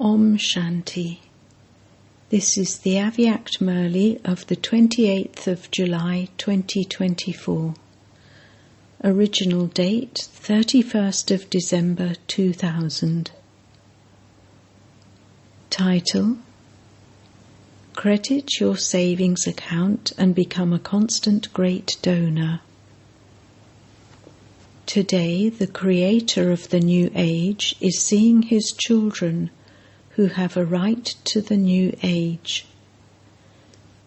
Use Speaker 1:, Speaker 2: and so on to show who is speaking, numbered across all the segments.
Speaker 1: Om Shanti. This is the Avyact Murli of the 28th of July 2024. Original date 31st of December 2000. Title: Credit your savings account and become a constant great donor. Today, the creator of the new age is seeing his children who have a right to the new age.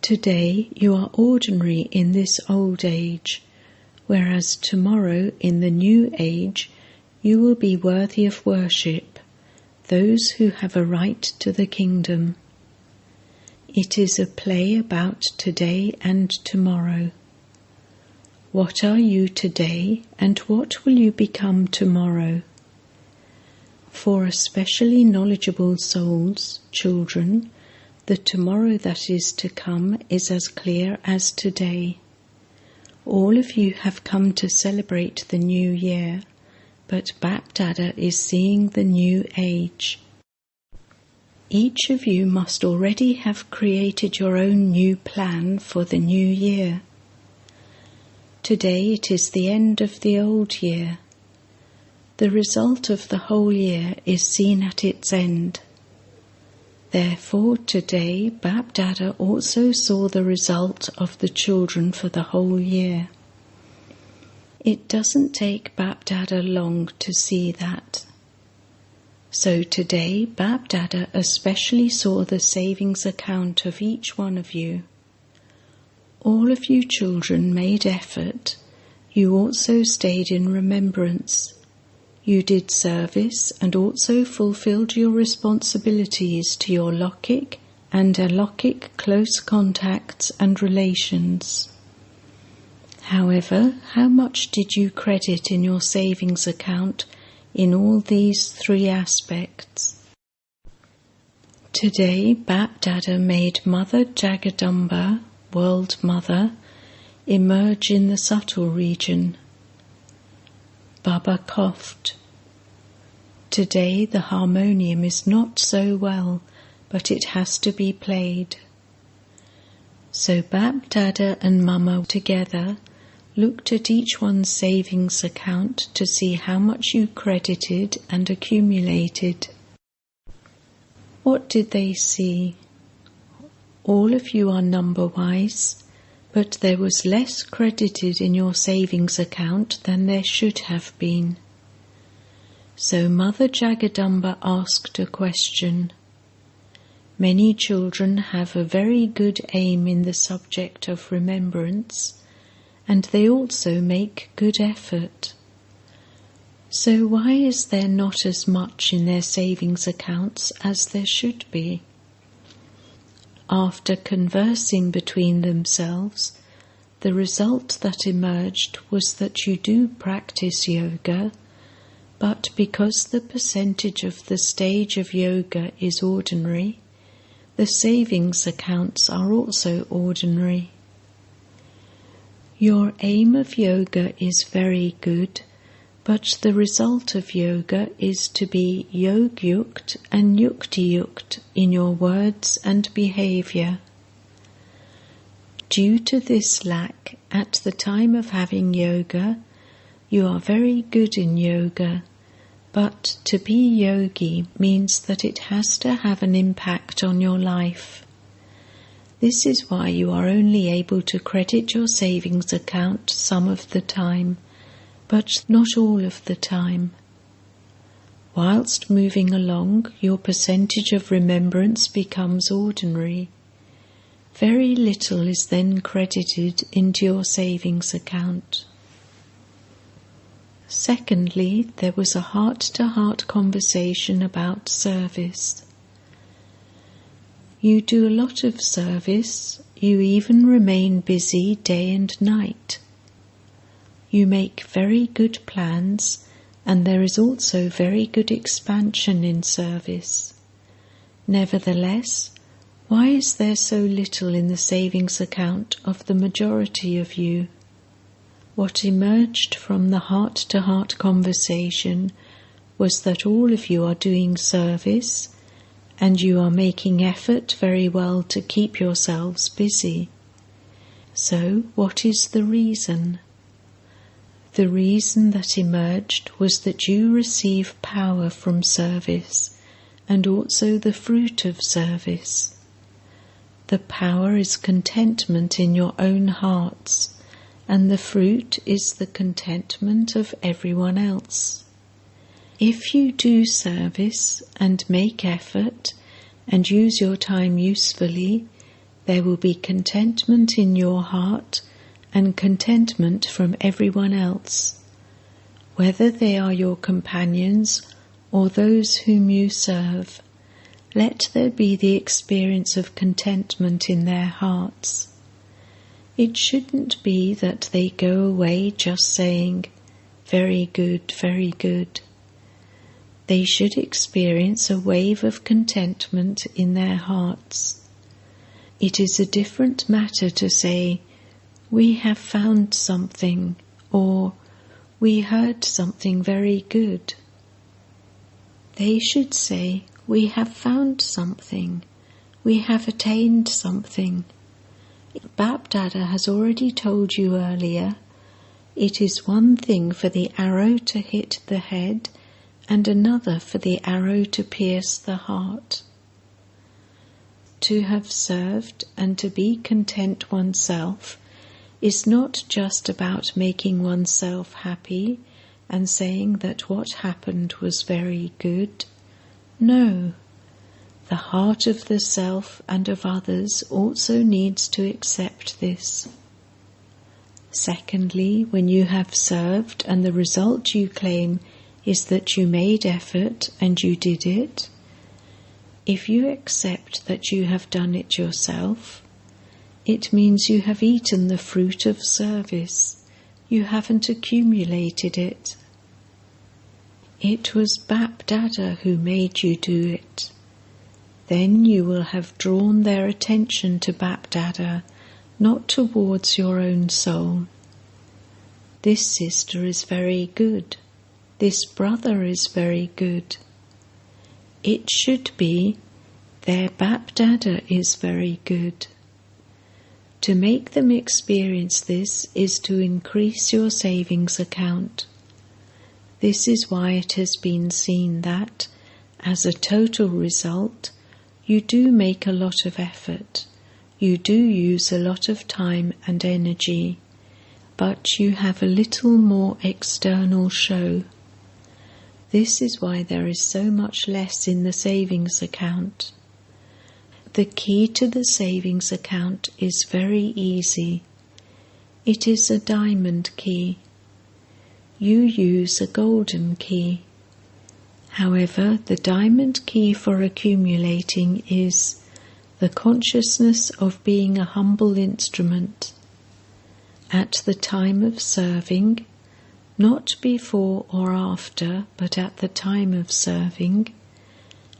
Speaker 1: Today, you are ordinary in this old age, whereas tomorrow in the new age you will be worthy of worship, those who have a right to the kingdom. It is a play about today and tomorrow. What are you today, and what will you become tomorrow? For especially knowledgeable souls, children, the tomorrow that is to come is as clear as today. All of you have come to celebrate the new year, but Bapdada is seeing the new age. Each of you must already have created your own new plan for the new year. Today it is the end of the old year. The result of the whole year is seen at its end. Therefore, today Bapdada also saw the result of the children for the whole year. It doesn't take Bapdada long to see that. So today Bapdada especially saw the savings account of each one of you. All of you children made effort. You also stayed in remembrance. You did service and also fulfilled your responsibilities to your Lokik and Alokik close contacts and relations. However, how much did you credit in your savings account in all these three aspects? Today, Bapdada made Mother Jagadamba, World Mother, emerge in the subtle region. Baba coughed. Today the harmonium is not so well, but it has to be played. So Bapdada and Mama together looked at each one's savings account to see how much you credited and accumulated. What did they see? All of you are number-wise, but there was less credited in your savings account than there should have been. So Mother Jagadamba asked a question. Many children have a very good aim in the subject of remembrance, and they also make good effort. So why is there not as much in their savings accounts as there should be? After conversing between themselves, the result that emerged was that you do practice yoga, but because the percentage of the stage of yoga is ordinary, the savings accounts are also ordinary. Your aim of yoga is very good, but the result of yoga is to be yogyukt and yuktiyukt in your words and behavior. Due to this lack, at the time of having yoga, you are very good in yoga, but to be yogi means that it has to have an impact on your life. This is why you are only able to credit your savings account some of the time, but not all of the time. Whilst moving along, your percentage of remembrance becomes ordinary. Very little is then credited into your savings account. Secondly, there was a heart-to-heart conversation about service. You do a lot of service, you even remain busy day and night. You make very good plans, and there is also very good expansion in service. Nevertheless, why is there so little in the savings account of the majority of you? What emerged from the heart-to-heart conversation was that all of you are doing service, and you are making effort very well to keep yourselves busy. So, what is the reason? The reason that emerged was that you receive power from service and also the fruit of service. The power is contentment in your own hearts, and the fruit is the contentment of everyone else. If you do service and make effort and use your time usefully, there will be contentment in your heart and contentment from everyone else, whether they are your companions or those whom you serve. Let there be the experience of contentment in their hearts. It shouldn't be that they go away just saying, "Very good, very good." They should experience a wave of contentment in their hearts. It is a different matter to say, "We have found something," or "We heard something very good." They should say, "We have found something, we have attained something." Bap Dada has already told you earlier, it is one thing for the arrow to hit the head and another for the arrow to pierce the heart. To have served and to be content oneself is not just about making oneself happy and saying that what happened was very good. No, the heart of the self and of others also needs to accept this. Secondly, when you have served and the result you claim is that you made effort and you did it, if you accept that you have done it yourself, it means you have eaten the fruit of service. You haven't accumulated it. It was Bap Dada who made you do it. Then you will have drawn their attention to Bap Dada, not towards your own soul. This sister is very good. This brother is very good. It should be, their Bap Dada is very good. To make them experience this is to increase your savings account. This is why it has been seen that, as a total result, you do make a lot of effort, you do use a lot of time and energy, but you have a little more external show. This is why there is so much less in the savings account. The key to the savings account is very easy. It is a diamond key. You use a golden key. However, the diamond key for accumulating is the consciousness of being a humble instrument. At the time of serving, not before or after, but at the time of serving,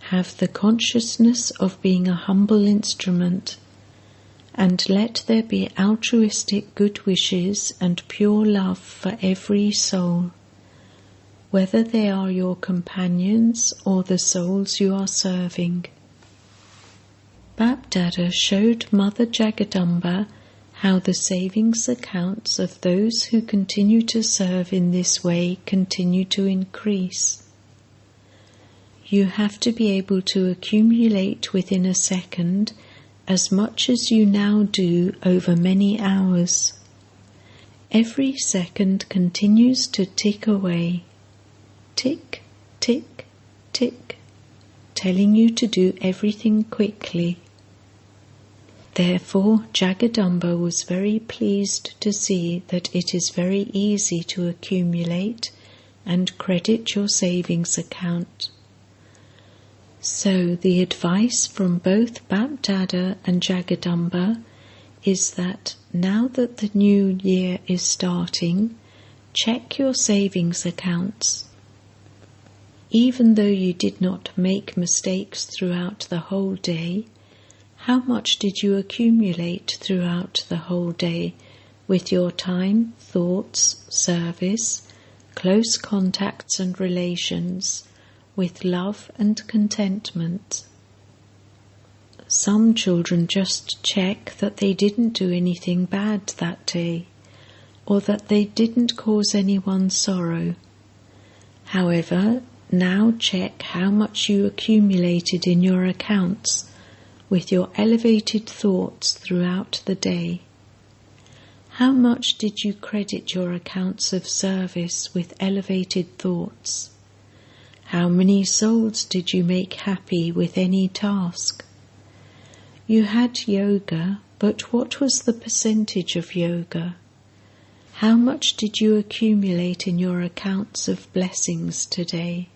Speaker 1: have the consciousness of being a humble instrument, and let there be altruistic good wishes and pure love for every soul, whether they are your companions or the souls you are serving. Bap Dada showed Mother Jagadamba how the savings accounts of those who continue to serve in this way continue to increase. You have to be able to accumulate within a second as much as you now do over many hours. Every second continues to tick away. Tick, tick, tick, telling you to do everything quickly. Therefore, Jagadamba was very pleased to see that it is very easy to accumulate and credit your savings account. So the advice from both Bap Dada and Jagadamba is that now that the new year is starting, check your savings accounts. Even though you did not make mistakes throughout the whole day, how much did you accumulate throughout the whole day with your time, thoughts, service, close contacts and relations, with love and contentment? some children just check that they didn't do anything bad that day, or that they didn't cause anyone sorrow. However, now check how much you accumulated in your accounts with your elevated thoughts throughout the day. How much did you credit your accounts of service with elevated thoughts? How many souls did you make happy with any task? You had yoga, but what was the percentage of yoga? How much did you accumulate in your accounts of blessings today?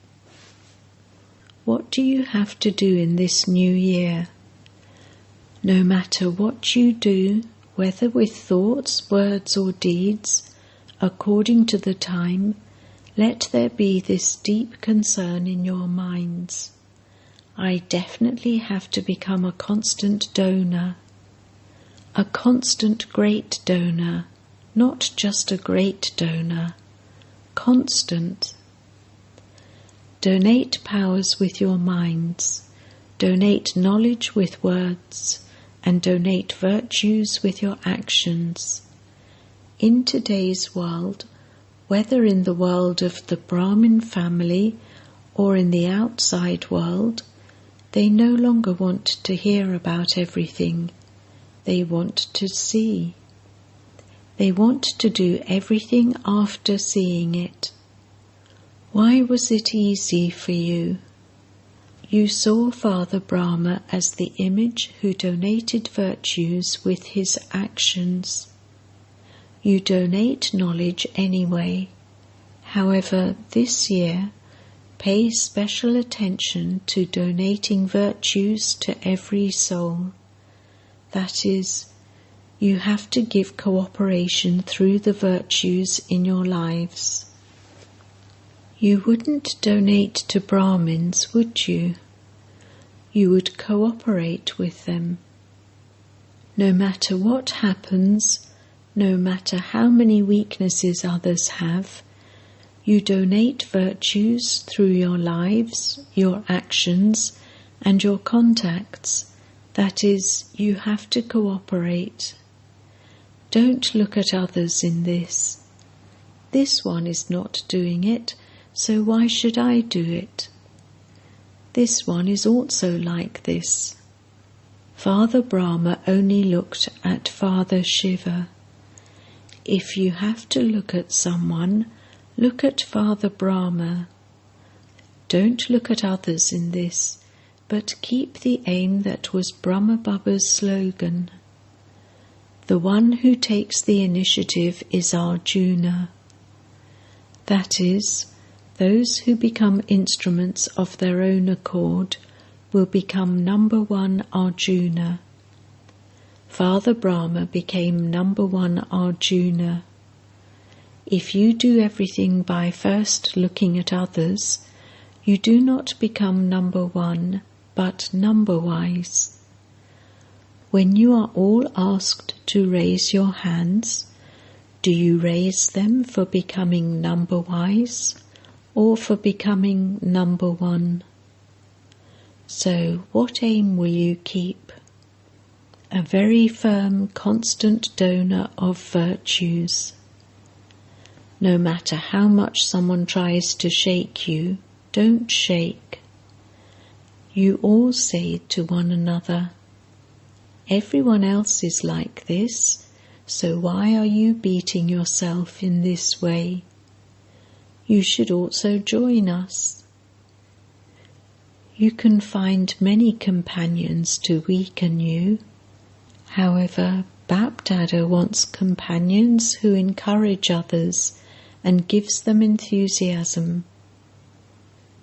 Speaker 1: What do you have to do in this new year? No matter what you do, whether with thoughts, words or deeds, according to the time, let there be this deep concern in your minds. I definitely have to become a constant donor, a constant great donor, not just a great donor, constant. Donate powers with your minds, donate knowledge with words, and donate virtues with your actions. In today's world, whether in the world of the Brahmin family or in the outside world, they no longer want to hear about everything. They want to see. They want to do everything after seeing it. Why was it easy for you? You saw Father Brahma as the image who donated virtues with his actions. You donate knowledge anyway. However, this year, pay special attention to donating virtues to every soul. That is, you have to give cooperation through the virtues in your lives. You wouldn't donate to Brahmins, would you? You would cooperate with them. No matter what happens, no matter how many weaknesses others have, you donate virtues through your lives, your actions, and your contacts. That is, you have to cooperate. Don't look at others in this. This one is not doing it, so why should I do it? This one is also like this. Father Brahma only looked at Father Shiva. If you have to look at someone, look at Father Brahma. Don't look at others in this, but keep the aim that was Brahma Baba's slogan. The one who takes the initiative is Arjuna. That is, those who become instruments of their own accord will become number one Arjuna. Father Brahma became number one Arjuna. If you do everything by first looking at others, you do not become number one, but number-wise. When you are all asked to raise your hands, do you raise them for becoming number-wise or for becoming number one? So, what aim will you keep? A very firm, constant donor of virtues. No matter how much someone tries to shake you, don't shake. You all say to one another, everyone else is like this, so why are you beating yourself in this way? You should also join us. You can find many companions to weaken you. However, Bap-Dada wants companions who encourage others and gives them enthusiasm.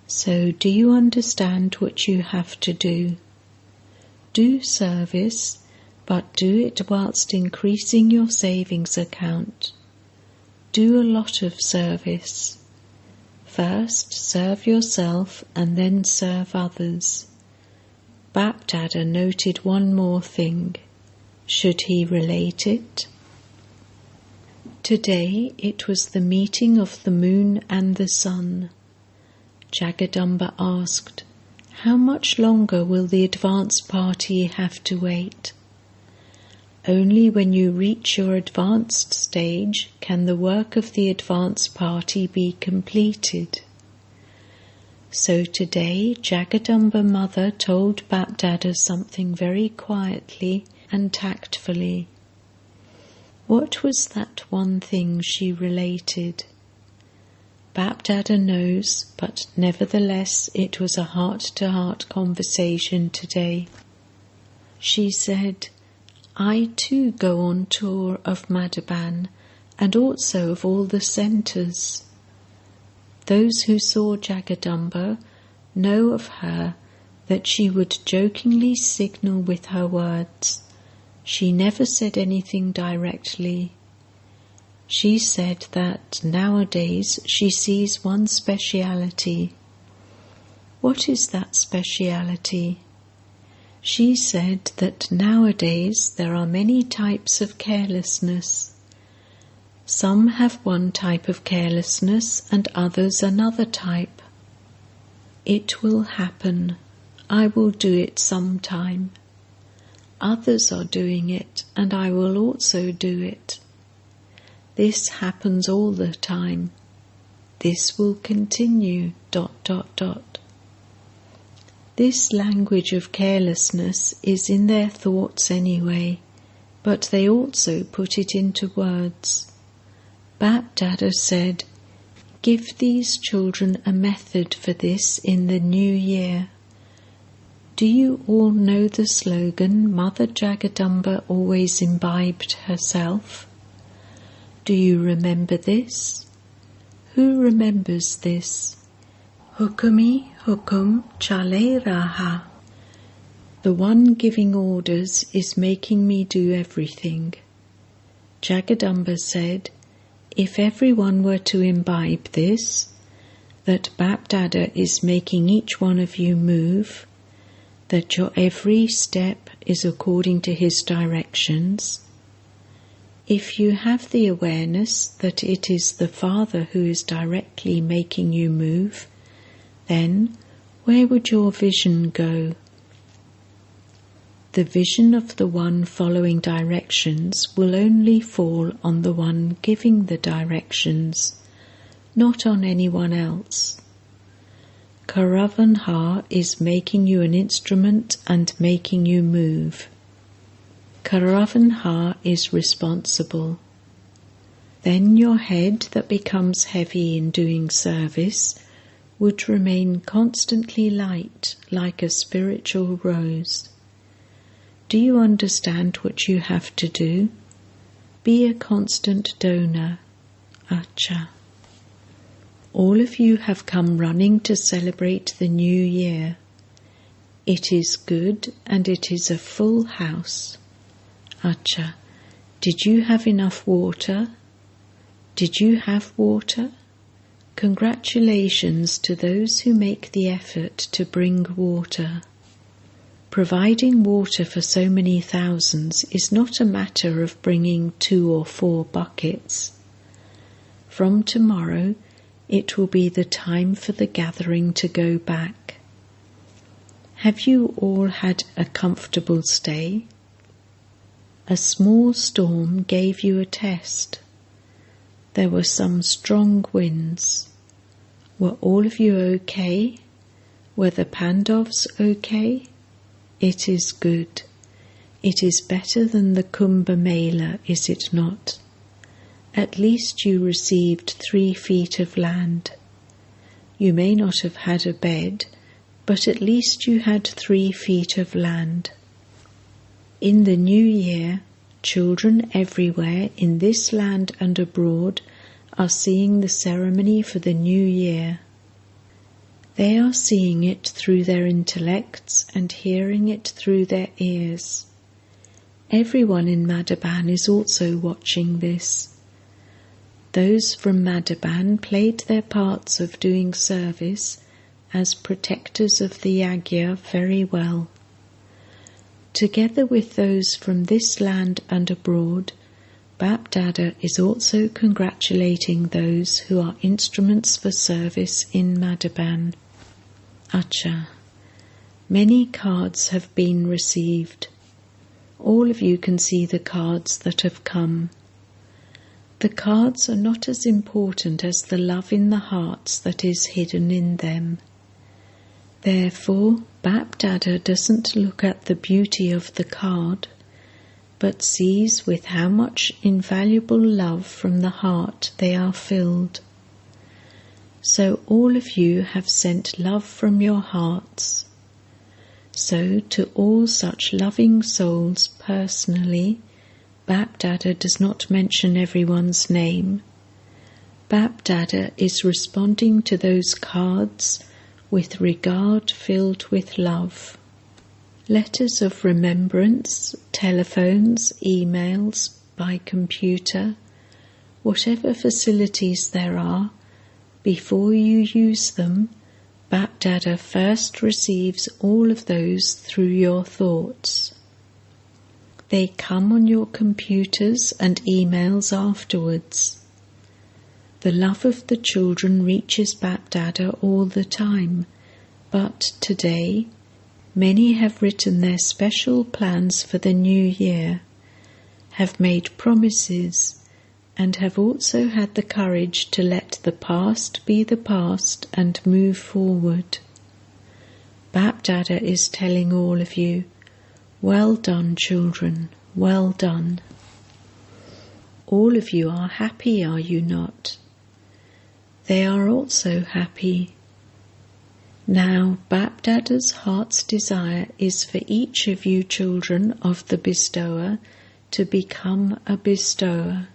Speaker 1: So, do you understand what you have to do? Do service, but do it whilst increasing your savings account. Do a lot of service. First, serve yourself and then serve others. Bap-Dada noted one more thing. Should he relate it? Today it was the meeting of the moon and the sun. Jagadamba asked, How much longer will the advance party have to wait? Only when you reach your advanced stage can the work of the advance party be completed. So today, Jagadamba Mother told Bapdada something very quietly and tactfully. What was that one thing she related? Bapdada knows, but nevertheless it was a heart-to-heart conversation today. She said, I too go on tour of Madhaban and also of all the centres. Those who saw Jagadamba know of her that she would jokingly signal with her words. She never said anything directly. She said that nowadays she sees one speciality. What is that speciality? She said that nowadays there are many types of carelessness. Some have one type of carelessness and others another type. It will happen. I will do it sometime. Others are doing it, and I will also do it. This happens all the time. This will continue, ... This language of carelessness is in their thoughts anyway, but they also put it into words. Bapdada said, give these children a method for this in the new year. Do you all know the slogan, Mother Jagadamba always imbibed herself? Do you remember this? Who remembers this? Hukumi hukum chale raha. The one giving orders is making me do everything. Jagadamba said, if everyone were to imbibe this, that Bapdada is making each one of you move, that your every step is according to his directions, if you have the awareness that it is the Father who is directly making you move, then where would your vision go? The vision of the one following directions will only fall on the one giving the directions, not on anyone else. Karavanha is making you an instrument and making you move. Karavanha is responsible. Then your head that becomes heavy in doing service would remain constantly light like a spiritual rose. Do you understand what you have to do? Be a constant donor. Acha. All of you have come running to celebrate the new year. It is good and it is a full house. Acha. Did you have enough water? Did you have water? Congratulations to those who make the effort to bring water. Providing water for so many thousands is not a matter of bringing 2 or 4 buckets. From tomorrow, it will be the time for the gathering to go back. Have you all had a comfortable stay? A small storm gave you a test. There were some strong winds. Were all of you okay? Were the Pandavas okay? It is good. It is better than the Kumbh Mela, is it not? At least you received 3 feet of land. You may not have had a bed, but at least you had 3 feet of land. In the new year, children everywhere in this land and abroad are seeing the ceremony for the new year. They are seeing it through their intellects and hearing it through their ears. Everyone in Madhaban is also watching this. Those from Madhaban played their parts of doing service as protectors of the Yagya very well. Together with those from this land and abroad, Bapdada is also congratulating those who are instruments for service in Madhaban. Acha. Many cards have been received. All of you can see the cards that have come. The cards are not as important as the love in the hearts that is hidden in them. Therefore, Bap Dada doesn't look at the beauty of the card, but sees with how much invaluable love from the heart they are filled. So all of you have sent love from your hearts. So to all such loving souls personally, Bap Dada does not mention everyone's name. Bap Dada is responding to those cards with regard filled with love. Letters of remembrance, telephones, emails, by computer, whatever facilities there are, before you use them, Bap Dada first receives all of those through your thoughts. They come on your computers and emails afterwards. The love of the children reaches Bap Dada all the time, but today many have written their special plans for the new year, have made promises, and have also had the courage to let the past be the past and move forward. Bap Dada is telling all of you, well done, children, well done. All of you are happy, are you not? They are also happy. Now, Bap Dada's heart's desire is for each of you children of the bestower to become a bestower.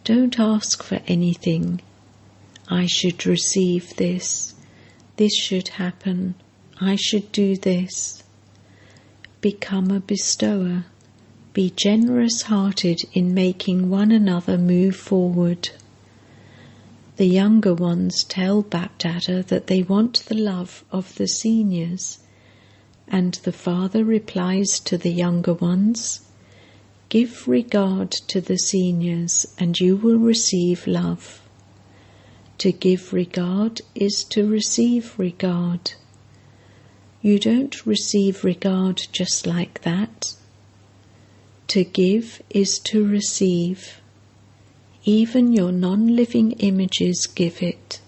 Speaker 1: Don't ask for anything. I should receive this. This should happen. I should do this. Become a bestower. Be generous-hearted in making one another move forward. The younger ones tell Bap Dada that they want the love of the seniors, and the father replies to the younger ones, give regard to the seniors and you will receive love. To give regard is to receive regard. You don't receive regard just like that. To give is to receive. Even your non-living images give it.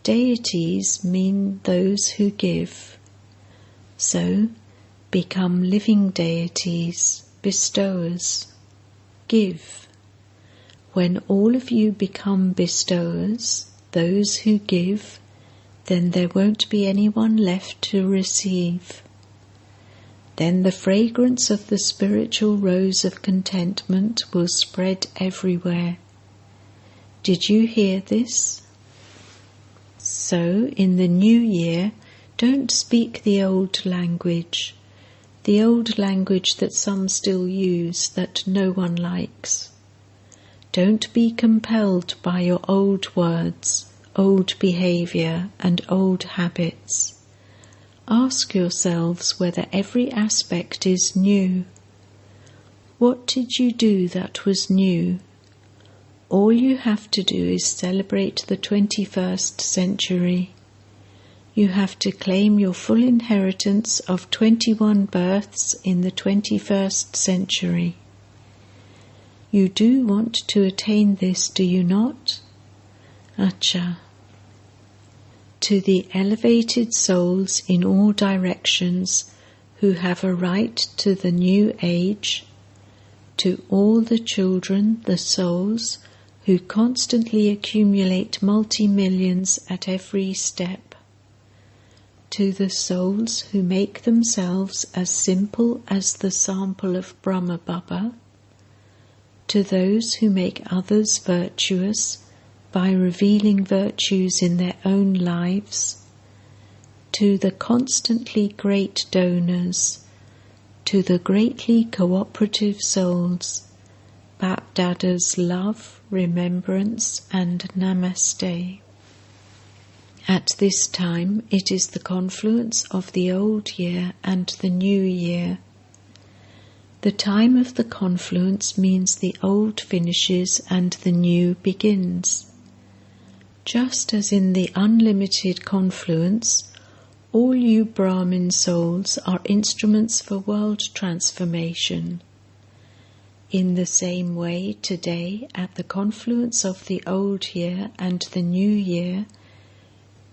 Speaker 1: Deities mean those who give. So, become living deities, bestowers. Give. When all of you become bestowers, those who give, then there won't be anyone left to receive. Then the fragrance of the spiritual rose of contentment will spread everywhere. Did you hear this? So, in the new year, don't speak the old language that some still use that no one likes. Don't be compelled by your old words, old behaviour and old habits. Ask yourselves whether every aspect is new. What did you do that was new? All you have to do is celebrate the 21st century. You have to claim your full inheritance of 21 births in the 21st century. You do want to attain this, do you not? Acha. To the elevated souls in all directions who have a right to the new age, to all the children, the souls, who constantly accumulate multi-millions at every step, to the souls who make themselves as simple as the sample of Brahma Baba, to those who make others virtuous by revealing virtues in their own lives, to the constantly great donors, to the greatly cooperative souls, Bap Dada's love, remembrance and namaste. At this time it is the confluence of the old year and the new year. The time of the confluence means the old finishes and the new begins. Just as in the unlimited confluence, All you Brahmin souls are instruments for world transformation. In the same way, today, at the confluence of the old year and the new year,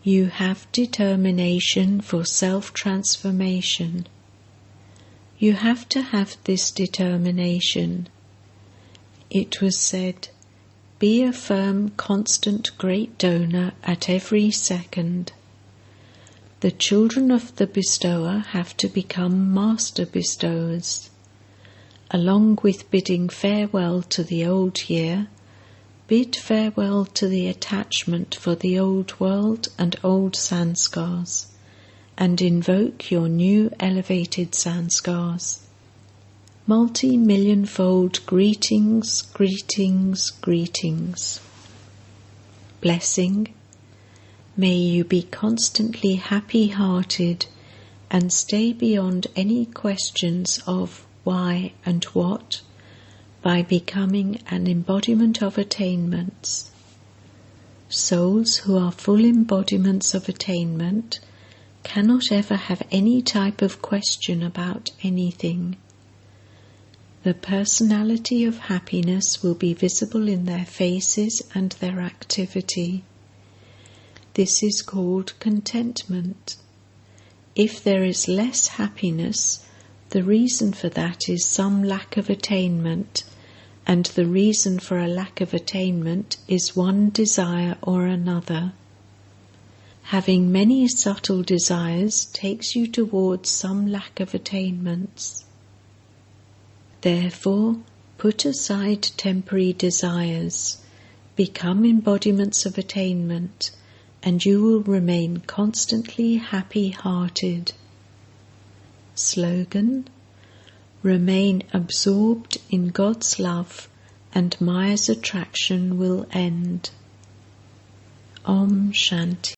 Speaker 1: you have determination for self-transformation. You have to have this determination. It was said, "Be a firm, constant, great donor at every second." The children of the bestower have to become master bestowers. Along with bidding farewell to the old year, bid farewell to the attachment for the old world and old sanskars, and invoke your new elevated sanskars. Multi-millionfold greetings, greetings, greetings. Blessing. May you be constantly happy-hearted and stay beyond any questions of why and what by becoming an embodiment of attainments. Souls who are full embodiments of attainment cannot ever have any type of question about anything. The personality of happiness will be visible in their faces and their activity. This is called contentment. If there is less happiness, the reason for that is some lack of attainment, and the reason for a lack of attainment is one desire or another. Having many subtle desires takes you towards some lack of attainments. Therefore, put aside temporary desires, become embodiments of attainment, and you will remain constantly happy-hearted. Slogan: Remain absorbed in God's love and Maya's attraction will end. Om Shanti.